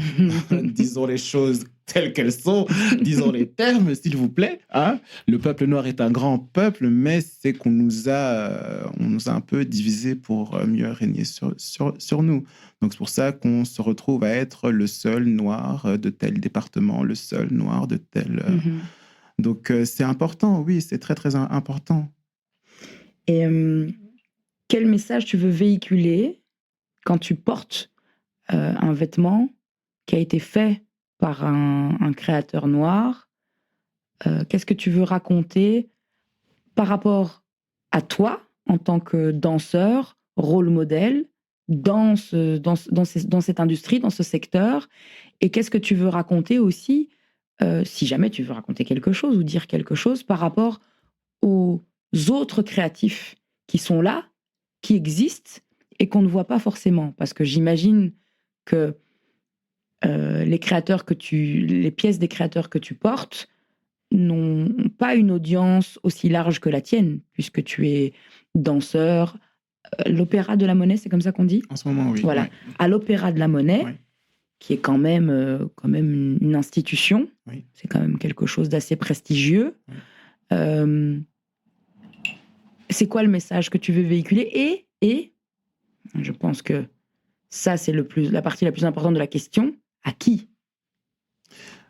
Disons les choses telles qu'elles sont, disons les termes, s'il vous plaît. Hein. Le peuple noir est un grand peuple, mais c'est qu'on nous a un peu divisés pour mieux régner sur nous. Donc c'est pour ça qu'on se retrouve à être le seul noir de tel département, le seul noir de tel... Donc c'est important, oui, c'est très très important. Et quel message tu veux véhiculer quand tu portes un vêtement qui a été fait par un créateur noir? Qu'est-ce que tu veux raconter par rapport à toi en tant que danseur, rôle modèle, dans cette industrie, dans ce secteur? Et qu'est-ce que tu veux raconter aussi, si jamais tu veux raconter quelque chose ou dire quelque chose par rapport aux autres créatifs qui sont là, qui existent et qu'on ne voit pas forcément? Parce que j'imagine que les pièces des créateurs que tu portes n'ont pas une audience aussi large que la tienne, puisque tu es danseur. L'Opéra de la Monnaie, c'est comme ça qu'on dit? En ce moment, oui. Voilà. Ouais. À l'Opéra de la Monnaie, Ouais. qui est quand même une institution, Oui. c'est quand même quelque chose d'assez prestigieux. Oui. C'est quoi le message que tu veux véhiculer? Et je pense que ça, c'est la partie la plus importante de la question. À qui?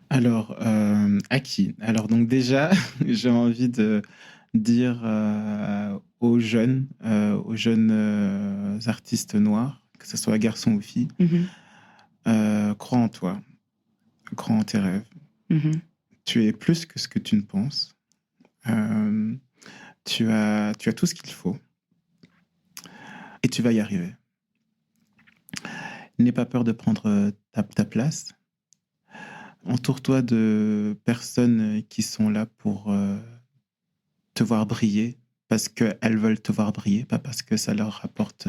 Alors, à qui? Alors, donc déjà, j'ai envie de dire aux jeunes artistes noirs, que ce soit garçons ou filles, crois en toi, crois en tes rêves. Tu es plus que ce que tu ne penses. Tu as tout ce qu'il faut. Et tu vas y arriver. N'aie pas peur de prendre ta place. Entoure-toi de personnes qui sont là pour te voir briller, parce qu'elles veulent te voir briller, pas parce que ça leur apporte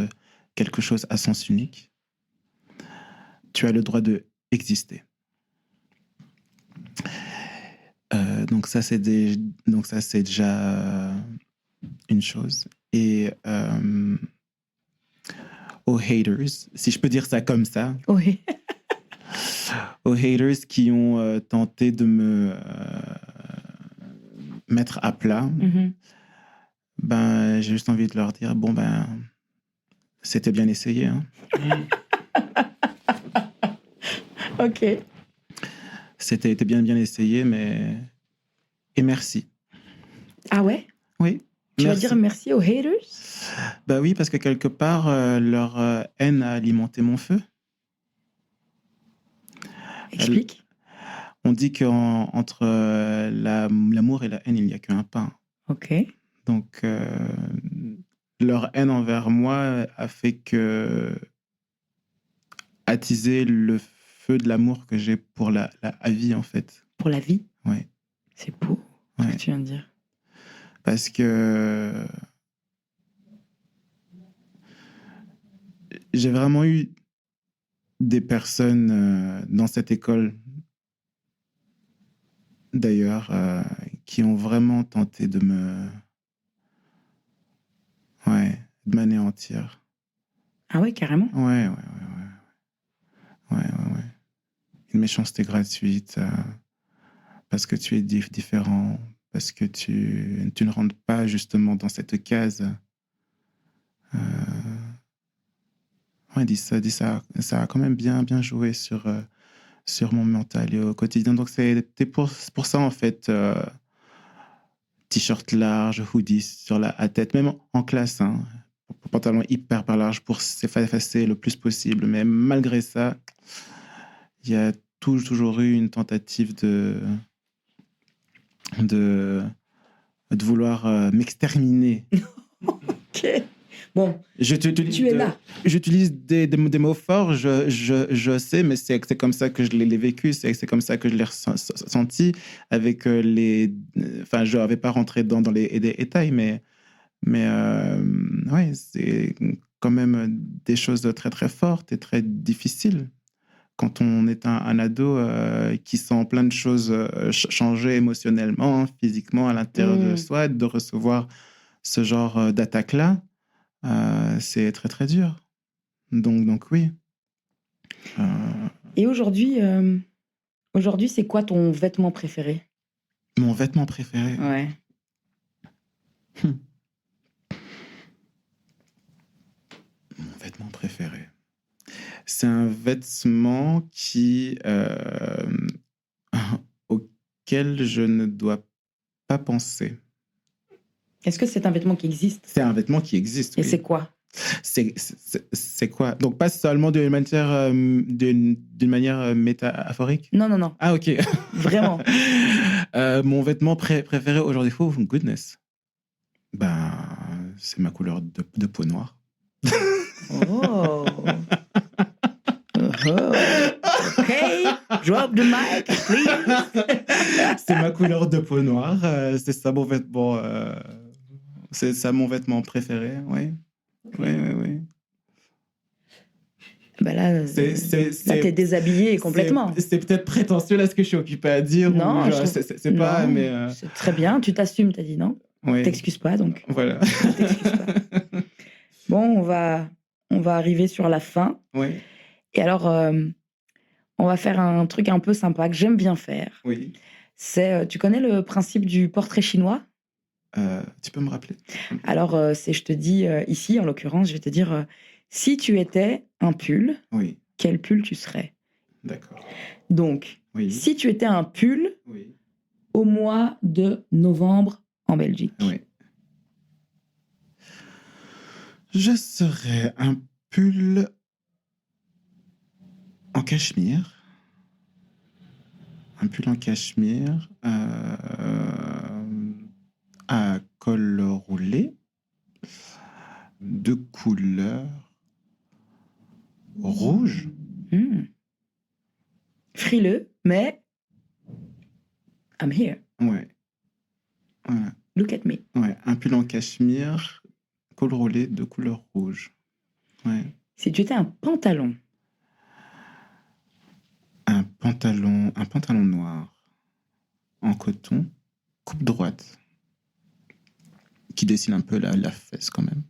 quelque chose à sens unique. Tu as le droit d'exister. Donc ça, c'est déjà une chose. Et aux haters, si je peux dire ça comme ça, Oui. aux haters qui ont tenté de me mettre à plat, ben, j'ai juste envie de leur dire, bon, ben, c'était bien essayé. Hein. Ok. C'était bien essayé, mais... Et merci. Ah ouais? Oui. Tu vas dire merci aux haters? Bah oui, parce que quelque part, leur haine a alimenté mon feu. Explique. On dit qu'entre l'amour et la haine, il n'y a qu'un pain. Ok. Donc, leur haine envers moi a fait que attiser le feu de l'amour que j'ai pour la vie, en fait. Pour la vie? Ouais. C'est beau, ce que tu viens de dire. Parce que j'ai vraiment eu des personnes dans cette école, d'ailleurs, qui ont vraiment tenté de m'anéantir. Ah ouais, carrément? Ouais. Une méchanceté gratuite, parce que tu es différent, parce que tu ne rentres pas justement dans cette case. Dit ça a quand même bien joué sur mon mental et au quotidien. Donc c'était pour ça, en fait, t-shirt large, hoodie sur la tête, même en classe, hein, pantalon hyper large pour s'effacer le plus possible. Mais malgré ça, il y a toujours eu une tentative de vouloir m'exterminer. Ok. Bon, tu es là. J'utilise des mots forts, je sais, mais c'est comme ça que je l'ai vécu, c'est comme ça que je l'ai ressenti avec les... Enfin, je n'avais pas rentré dans les détails, mais Mais ouais, c'est quand même des choses très très fortes et très difficiles. Quand on est un ado qui sent plein de choses changer émotionnellement, physiquement à l'intérieur de soi, de recevoir ce genre d'attaque-là, c'est très très dur. Donc oui. Et aujourd'hui, c'est quoi ton vêtement préféré? Mon vêtement préféré. Ouais. Mon vêtement préféré. C'est un vêtement auquel je ne dois pas penser. Est-ce que c'est un vêtement qui existe? C'est un vêtement qui existe. Et oui. c'est quoi? C'est quoi? Donc, pas seulement d'une manière métaphorique? Non. Ah, ok. Vraiment. Mon vêtement préféré aujourd'hui, oh goodness. Ben, c'est ma couleur de peau noire. Oh. Ok, drop the mic, please. C'est ma couleur de peau noire. C'est ça mon vêtement. C'est ça mon vêtement préféré, oui. Oui. Bah là, t'es déshabillé complètement. C'est peut-être prétentieux là ce que je suis occupé à dire. Non, c'est pas, mais. C'est très bien, tu t'assumes, t'as dit non. Oui. T'excuses pas donc. Voilà. T'excuses pas. Bon, on va arriver sur la fin. Oui. Et alors, on va faire un truc un peu sympa que j'aime bien faire. Oui. C'est, tu connais le principe du portrait chinois? Tu peux me rappeler? Alors, je te dis, ici, en l'occurrence, je vais te dire, si tu étais un pull, oui. Quel pull tu serais? D'accord. Donc, oui. Si tu étais un pull oui. au mois de novembre en Belgique. Oui. Je serais un pull en cachemire. Un pull en cachemire à col roulé de couleur rouge. Frileux, mais I'm here. Ouais. Voilà. Look at me. Ouais, un pull en cachemire, col roulé de couleur rouge. Ouais. Si tu étais un pantalon. Un pantalon noir en coton, coupe droite, qui dessine un peu la fesse quand même.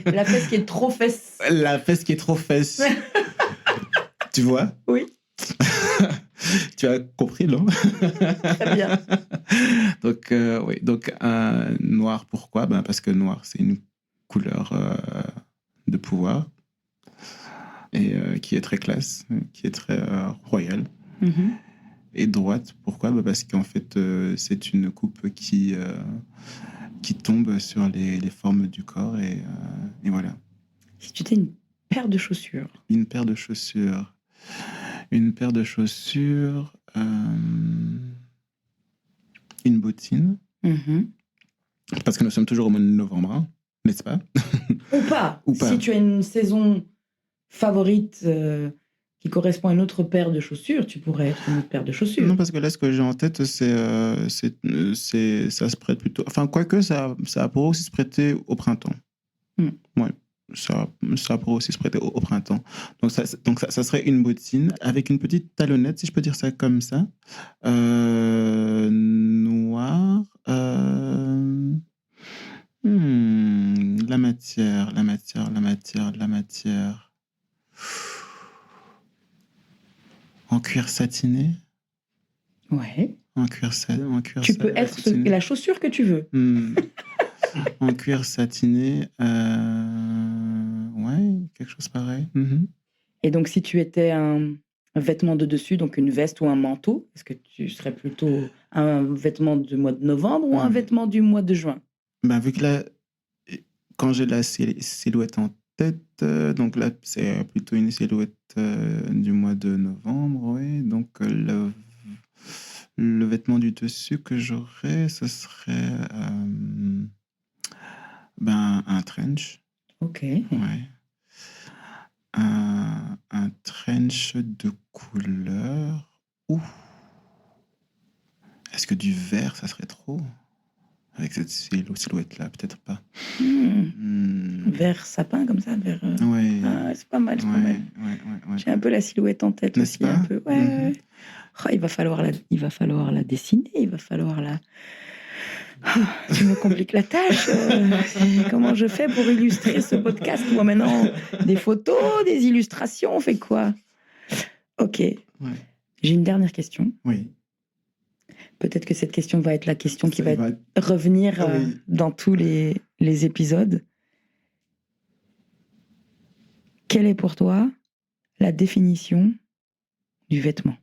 La fesse qui est trop fesse. La fesse qui est trop fesse. Tu vois? Oui. Tu as compris, non? Très bien. Donc, oui. Donc, noir, pourquoi? Ben, parce que noir, c'est une couleur de pouvoir et qui est très classe, qui est très royale. Mm-hmm. Et droite, pourquoi? Ben, parce qu'en fait, c'est une coupe qui tombe sur les formes du corps et voilà. Si tu étais une paire de chaussures. Une paire de chaussures. Une bottine. Mm-hmm. Parce que nous sommes toujours au mois de novembre, hein, n'est-ce pas? Ou pas. Si tu as une saison favorite qui correspond à une autre paire de chaussures, tu pourrais être une autre paire de chaussures. Non, parce que là, ce que j'ai en tête, ça se prête plutôt... Enfin, quoique, ça pourrait aussi se prêter au printemps. Ouais. Ça pourrait aussi se prêter au printemps. Donc ça serait une bottine avec une petite talonnette, si je peux dire ça comme ça. Noir. La matière. En cuir satiné. Ouais. En cuir tu peux être la chaussure que tu veux. En cuir satiné, ouais, quelque chose pareil. Mm-hmm. Et donc, si tu étais un vêtement de dessus, donc une veste ou un manteau, est-ce que tu serais plutôt un vêtement du mois de novembre ou un vêtement du mois de juin? Ben, vu que là, quand j'ai la silhouette en tête, donc là, c'est plutôt une silhouette du mois de novembre, oui. Donc, le vêtement du dessus que j'aurais, ce serait... un trench. Ok. Ouais. Un trench de couleur. Ouh. Est-ce que du vert, ça serait trop? avec cette silhouette-là, peut-être pas. Vert sapin, comme ça, vert... Ouais. Ah, c'est pas mal, c'est pas mal. Ouais. J'ai un peu la silhouette en tête N'est-ce aussi, pas? un peu. Ouais. Oh, il va falloir la dessiner, il va falloir la... tu me compliques la tâche. Comment je fais pour illustrer ce podcast? Moi, maintenant, des photos, des illustrations, on fait quoi? Ok. Ouais. J'ai une dernière question. Oui. Peut-être que cette question va être la question qui va va revenir Oui. dans tous les épisodes. Quelle est pour toi la définition du vêtement?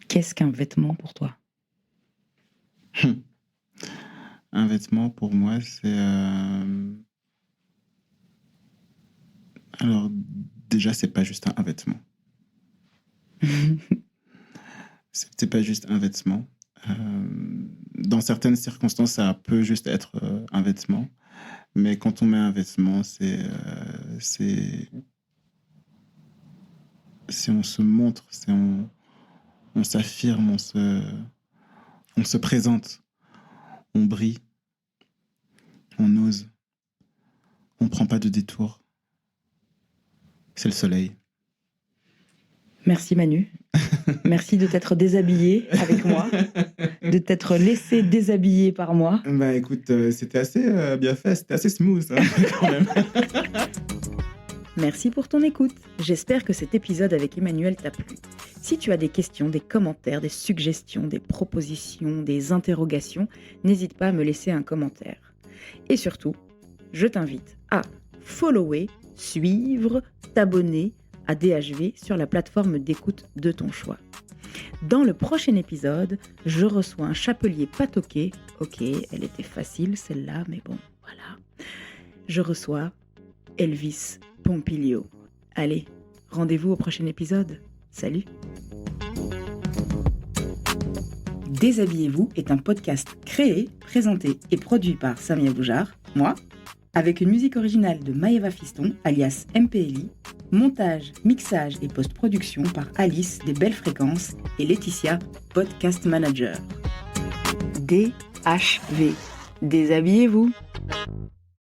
Qu'est-ce qu'un vêtement pour toi? Un vêtement, pour moi, c'est... Alors, déjà, c'est pas juste un vêtement. C'est pas juste un vêtement. Dans certaines circonstances, ça peut juste être un vêtement. Mais quand on met un vêtement, c'est on se montre, on s'affirme, on se présente, on brille, on ose, on prend pas de détour. C'est le soleil. Merci Manu. Merci de t'être déshabillé avec moi, de t'être laissé déshabiller par moi. Bah écoute, c'était assez bien fait, c'était assez smooth hein, quand même. Merci pour ton écoute. J'espère que cet épisode avec Emmanuel t'a plu. Si tu as des questions, des commentaires, des suggestions, des propositions, des interrogations, n'hésite pas à me laisser un commentaire. Et surtout, je t'invite à follower, suivre, t'abonner à DHV sur la plateforme d'écoute de ton choix. Dans le prochain épisode, je reçois un chapelier patoqué. Ok, elle était facile celle-là, mais bon, voilà. Je reçois Elvis Pompilio. Allez, rendez-vous au prochain épisode. Salut! Déshabillez-vous est un podcast créé, présenté et produit par Samia Boujard, moi, avec une musique originale de Maëva Fiston, alias MPLI, montage, mixage et post-production par Alice des Belles Fréquences et Laetitia, podcast manager. DHV. Déshabillez-vous!